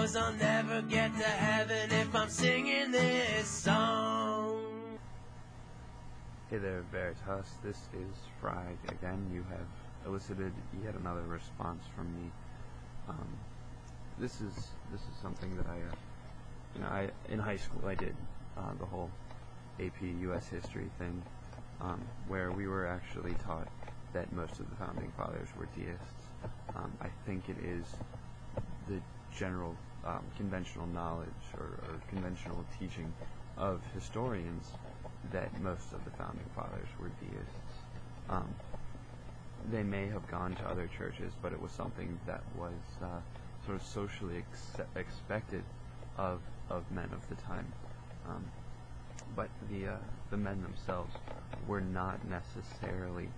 'cause I'll never get to heaven if I'm singing this song. Hey there, Veritas. This is Fry again. You have elicited yet another response from me. This is something that I in high school I did the whole AP U.S. history thing, where we were actually taught that most of the founding fathers were deists. I think it is the general conventional knowledge or conventional teaching of historians that most of the founding fathers were deists. They may have gone to other churches, but it was something that was sort of socially expected of men of the time. But the men themselves were not necessarily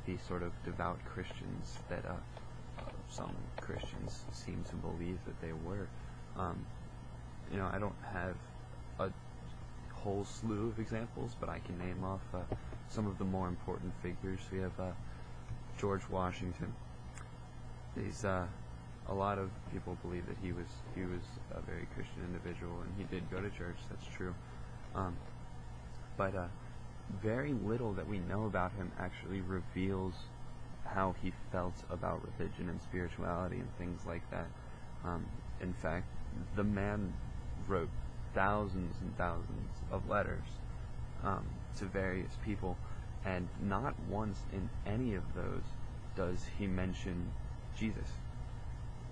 the sort of devout Christians that some Christians seem to believe that they were. I don't have a whole slew of examples, but I can name off some of the more important figures. We have George Washington. A lot of people believe that he was a very Christian individual, and he did go to church. That's true. But very little that we know about him actually reveals how he felt about religion and spirituality and things like that. In fact, the man wrote thousands and thousands of letters to various people, and not once in any of those does he mention Jesus,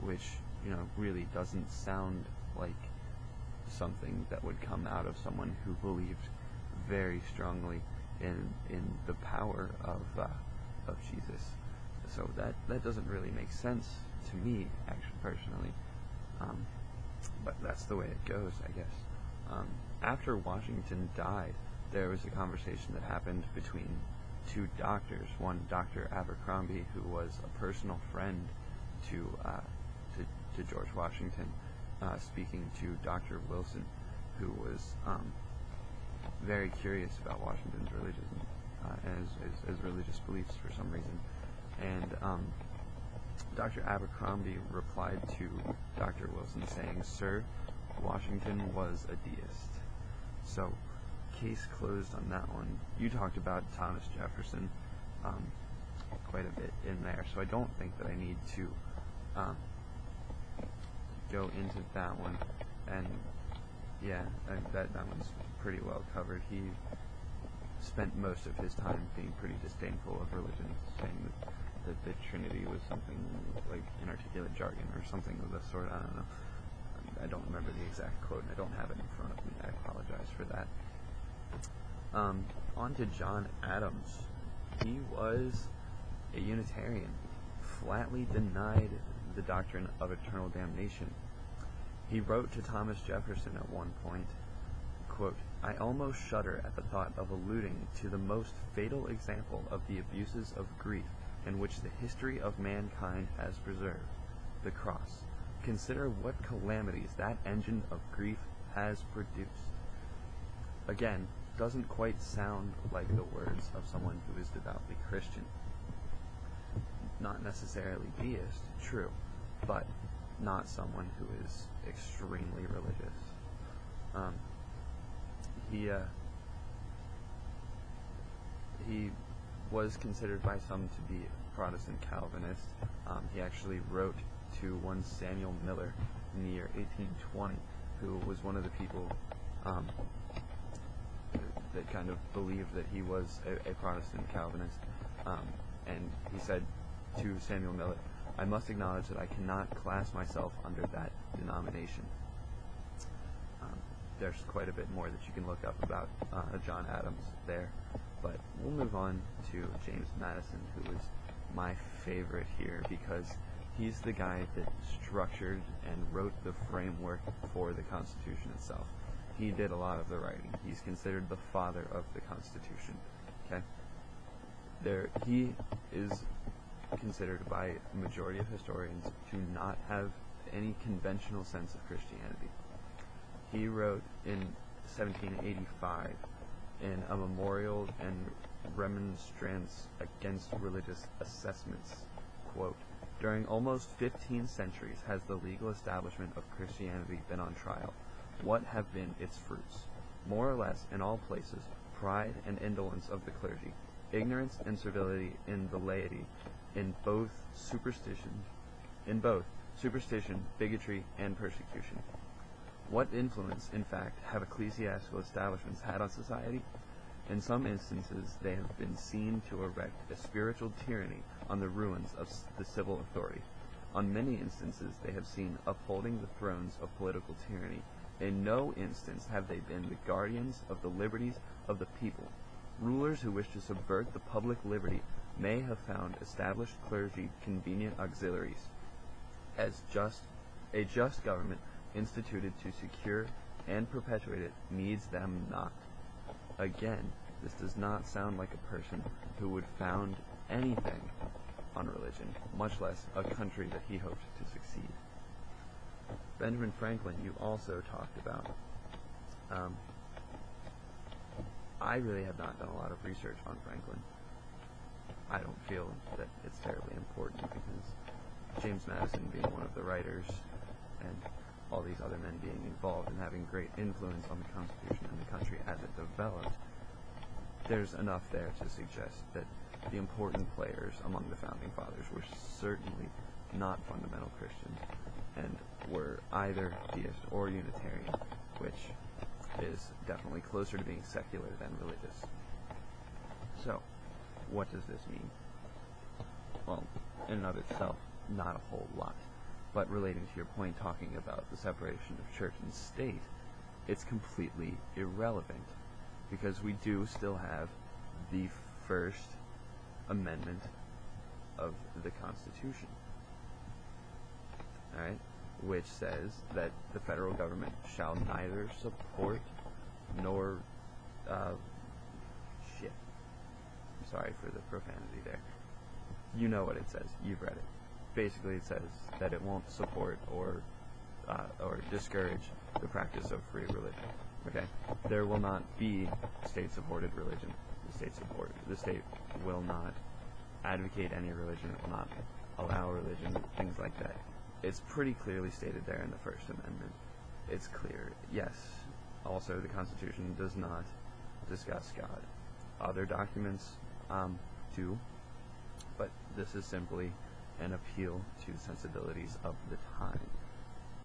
which really doesn't sound like something that would come out of someone who believed very strongly in the power of Jesus. So that doesn't really make sense to me, actually, personally. But that's the way it goes, I guess. After Washington died, there was a conversation that happened between two doctors. One, Dr. Abercrombie, who was a personal friend to George Washington, speaking to Dr. Wilson, who was very curious about Washington's religion and his religious beliefs for some reason. And Dr. Abercrombie replied to Dr. Wilson saying, "Sir, Washington was a deist." So, case closed on that one. You talked about Thomas Jefferson quite a bit in there, so I don't think that I need to go into that one. And yeah, that one's pretty well covered. He spent most of his time being pretty disdainful of religion, saying that the Trinity was something like inarticulate jargon or something of the sort. I don't know. I don't remember the exact quote, and I don't have it in front of me. I apologize for that. On to John Adams. He was a Unitarian, flatly denied the doctrine of eternal damnation. He wrote to Thomas Jefferson at one point, quote, "I almost shudder at the thought of alluding to the most fatal example of the abuses of grief in which the history of mankind has preserved, the cross. Consider what calamities that engine of grief has produced." Again, doesn't quite sound like the words of someone who is devoutly Christian. Not necessarily deist, true, but not someone who is extremely religious. He was considered by some to be a Protestant Calvinist. He actually wrote to one Samuel Miller in the year 1820, who was one of the people that kind of believed that he was a Protestant Calvinist. And he said to Samuel Miller, "I must acknowledge that I cannot class myself under that denomination." There's quite a bit more that you can look up about John Adams there. But we'll move on to James Madison, who is my favorite here because he's the guy that structured and wrote the framework for the Constitution itself. He did a lot of the writing. He's considered the father of the Constitution. Okay? He is considered by a majority of historians to not have any conventional sense of Christianity. He wrote in 1785 in a memorial and remonstrance against religious assessments, quote, During almost 15 centuries has the legal establishment of Christianity been on trial. What have been its fruits? More or less in all places, pride and indolence of the clergy, ignorance and servility in the laity, in both superstition, bigotry, and persecution. What influence, in fact, have ecclesiastical establishments had on society? In some instances, they have been seen to erect a spiritual tyranny on the ruins of the civil authority. On many instances, they have seen upholding the thrones of political tyranny. In no instance have they been the guardians of the liberties of the people. Rulers who wish to subvert the public liberty may have found established clergy convenient auxiliaries, as a just government instituted to secure and perpetuate it needs them not. Again, this does not sound like a person who would found anything on religion, much less a country that he hoped to succeed. Benjamin Franklin, you also talked about. I really have not done a lot of research on Franklin. I don't feel that it's terribly important because James Madison being one of the writers and all these other men being involved and having great influence on the Constitution and the country as it developed, there's enough there to suggest that the important players among the Founding Fathers were certainly not fundamental Christians and were either deist or Unitarian, which is definitely closer to being secular than religious. So, what does this mean? Well, in and of itself, not a whole lot. But relating to your point talking about the separation of church and state, it's completely irrelevant because we do still have the First Amendment of the Constitution, all right, which says that the federal government shall neither support nor I'm sorry for the profanity there. You know what it says. You've read it. Basically, it says that it won't support or discourage the practice of free religion. Okay, there will not be state-supported religion. The state will not advocate any religion. It will not allow religion. Things like that. It's pretty clearly stated there in the First Amendment. It's clear. Yes. Also, the Constitution does not discuss God. Other documents do, but this is simply an appeal to sensibilities of the time.